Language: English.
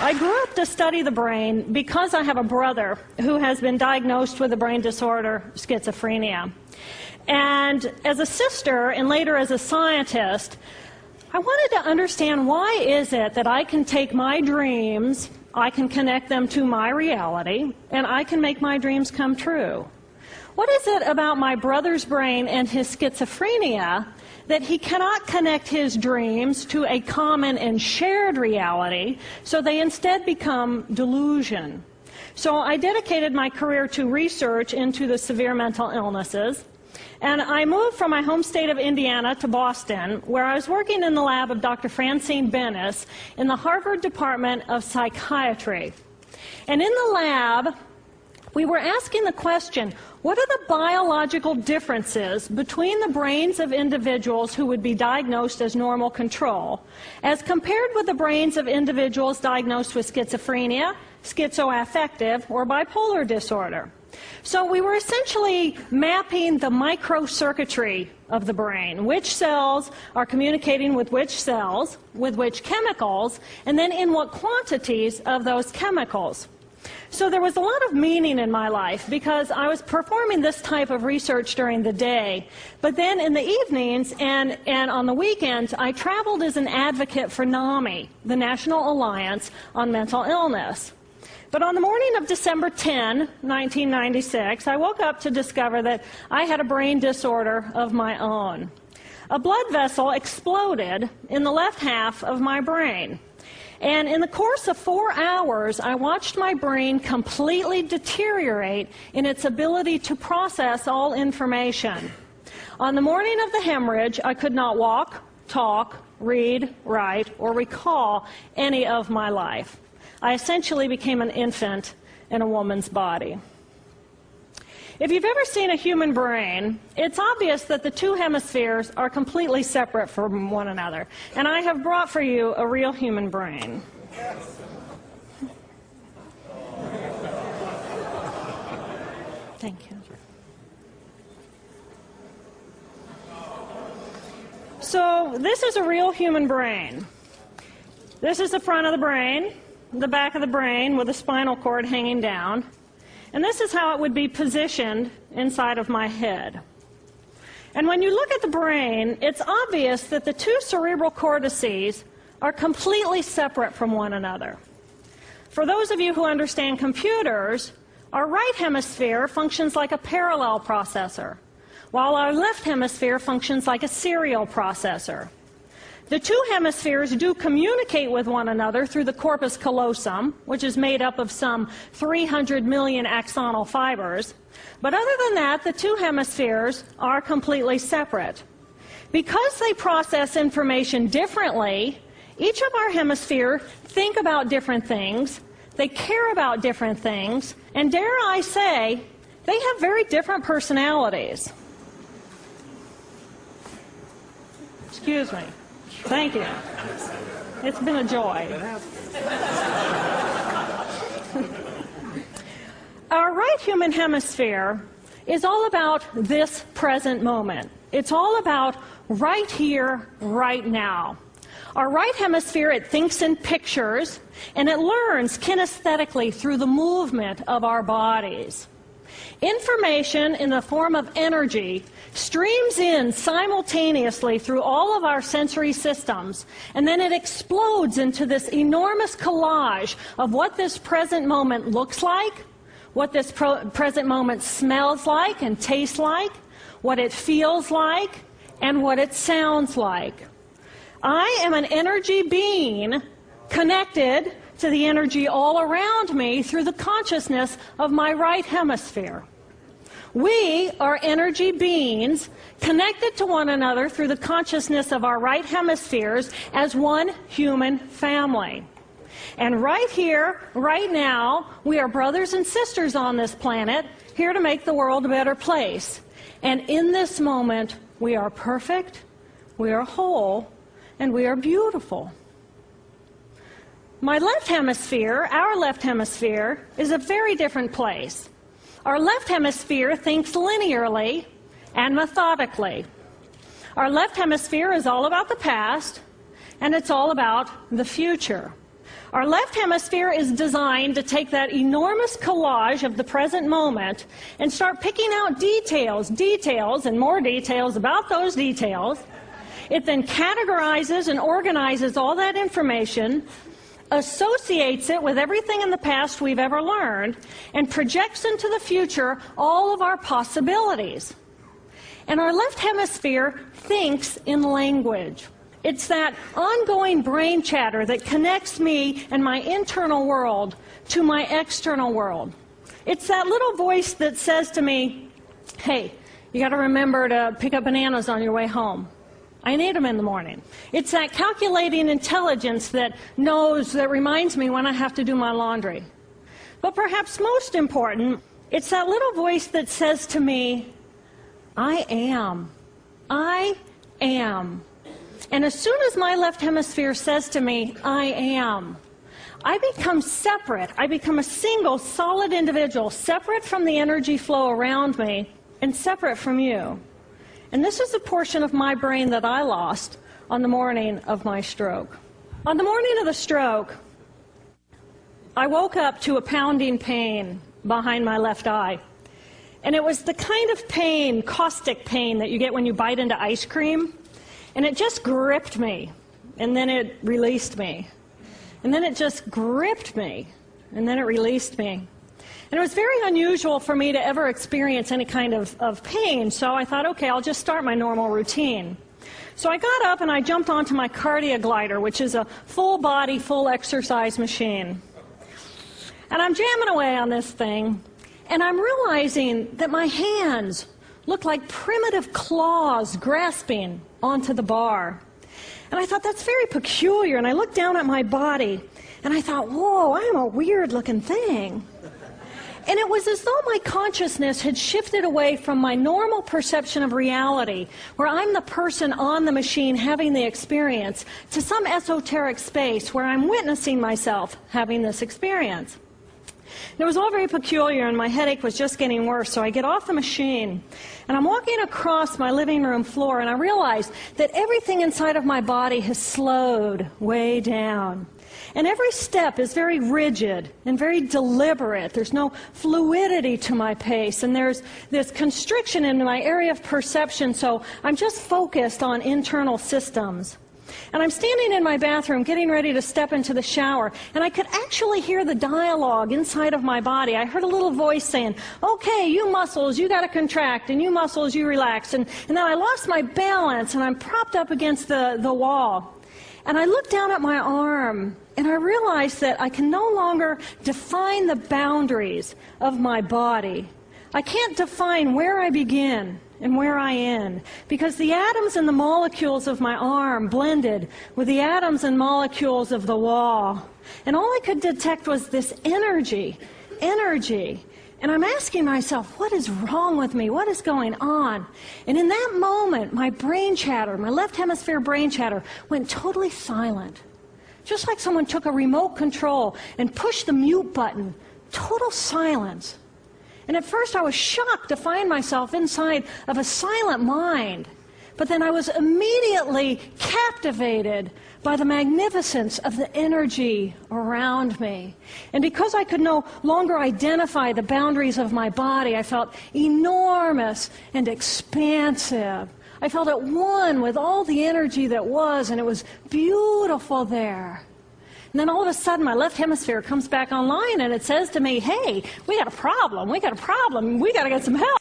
I grew up to study the brain because I have a brother who has been diagnosed with a brain disorder, schizophrenia. And as a sister, and later as a scientist, I wanted to understand, why is it that I can take my dreams, I can connect them to my reality, and I can make my dreams come true? What is it about my brother's brain and his schizophrenia that he cannot connect his dreams to a common and shared reality, so they instead become delusion? So I dedicated my career to research into the severe mental illnesses. And I moved from my home state of Indiana to Boston, where I was working in the lab of Dr. Francine Bennis in the Harvard Department of Psychiatry. And in the lab, we were asking the question, what are the biological differences between the brains of individuals who would be diagnosed as normal control, as compared with the brains of individuals diagnosed with schizophrenia, schizoaffective, or bipolar disorder? So we were essentially mapping the microcircuitry of the brain, which cells are communicating with which cells, with which chemicals, and then in what quantities of those chemicals. So there was a lot of meaning in my life because I was performing this type of research during the day, but then in the evenings and on the weekends, I traveled as an advocate for NAMI, the National Alliance on Mental Illness. But on the morning of December 10, 1996, I woke up to discover that I had a brain disorder of my own. A blood vessel exploded in the left half of my brain. And in the course of 4 hours, I watched my brain completely deteriorate in its ability to process all information. On the morning of the hemorrhage, I could not walk, talk, read, write, or recall any of my life. I essentially became an infant in a woman's body. If you've ever seen a human brain, it's obvious that the two hemispheres are completely separate from one another. And I have brought for you a real human brain. Thank you. So this is a real human brain. This is the front of the brain, the back of the brain with a spinal cord hanging down. And this is how it would be positioned inside of my head. And when you look at the brain, it's obvious that the two cerebral cortices are completely separate from one another. For those of you who understand computers, our right hemisphere functions like a parallel processor, while our left hemisphere functions like a serial processor. The two hemispheres do communicate with one another through the corpus callosum, which is made up of some 300 million axonal fibers. But other than that, the two hemispheres are completely separate. Because they process information differently, each of our hemispheres think about different things, they care about different things, and dare I say, they have very different personalities. Excuse me. Thank you. It's been a joy. Our right human hemisphere is all about this present moment. It's all about right here, right now. Our right hemisphere, it thinks in pictures, and it learns kinesthetically through the movement of our bodies. Information in the form of energy streams in simultaneously through all of our sensory systems, and then it explodes into this enormous collage of what this present moment looks like, what this present moment smells like and tastes like, what it feels like, and what it sounds like. I am an energy being connected to the energy all around me through the consciousness of my right hemisphere. We are energy beings connected to one another through the consciousness of our right hemispheres as one human family. And right here, right now, we are brothers and sisters on this planet, here to make the world a better place. And in this moment, we are perfect, we are whole, and we are beautiful. My left hemisphere, our left hemisphere, is a very different place. Our left hemisphere thinks linearly and methodically. Our left hemisphere is all about the past, and it's all about the future. Our left hemisphere is designed to take that enormous collage of the present moment and start picking out details, and more details about those details. It then categorizes and organizes all that information, associates it with everything in the past we've ever learned, and projects into the future all of our possibilities. And our left hemisphere thinks in language. It's that ongoing brain chatter that connects me and my internal world to my external world. It's that little voice that says to me, hey, you got to remember to pick up bananas on your way home. I need them in the morning. It's that calculating intelligence that reminds me when I have to do my laundry. But perhaps most important, it's that little voice that says to me, I am. I am. And as soon as my left hemisphere says to me, I am, I become separate. I become a single, solid individual, separate from the energy flow around me and separate from you. And this is a portion of my brain that I lost on the morning of my stroke. On the morning of the stroke, I woke up to a pounding pain behind my left eye. And it was the kind of pain, caustic pain, that you get when you bite into ice cream. And it just gripped me, and then it released me. And then it just gripped me, and then it released me. And it was very unusual for me to ever experience any kind of pain, so I thought, okay, I'll just start my normal routine. So I got up and I jumped onto my cardio glider, which is a full body, full exercise machine. And I'm jamming away on this thing, and I'm realizing that my hands look like primitive claws grasping onto the bar. And I thought, that's very peculiar. And I looked down at my body, and I thought, whoa, I'm a weird-looking thing. And it was as though my consciousness had shifted away from my normal perception of reality, where I'm the person on the machine having the experience, to some esoteric space where I'm witnessing myself having this experience. And it was all very peculiar, and my headache was just getting worse, so I get off the machine, and I'm walking across my living room floor, and I realize that everything inside of my body has slowed way down. And every step is very rigid and very deliberate. There's no fluidity to my pace, and there's this constriction in my area of perception, so I'm just focused on internal systems. And I'm standing in my bathroom getting ready to step into the shower, and I could actually hear the dialogue inside of my body. I heard a little voice saying, okay, you muscles, you got to contract, and you muscles, you relax. And then I lost my balance, and I'm propped up against the wall. And I looked down at my arm, and I realized that I can no longer define the boundaries of my body. I can't define where I begin and where I end, because the atoms and the molecules of my arm blended with the atoms and molecules of the wall. And all I could detect was this energy. And I'm asking myself, what is wrong with me? What is going on? And in that moment, my brain chatter, my left hemisphere brain chatter, went totally silent. Just like someone took a remote control and pushed the mute button. Total silence. And at first I was shocked to find myself inside of a silent mind. But then I was immediately captivated by the magnificence of the energy around me. And because I could no longer identify the boundaries of my body, I felt enormous and expansive. I felt at one with all the energy that was, and it was beautiful there. And then all of a sudden, my left hemisphere comes back online, and it says to me, hey, we got a problem, we got to get some help.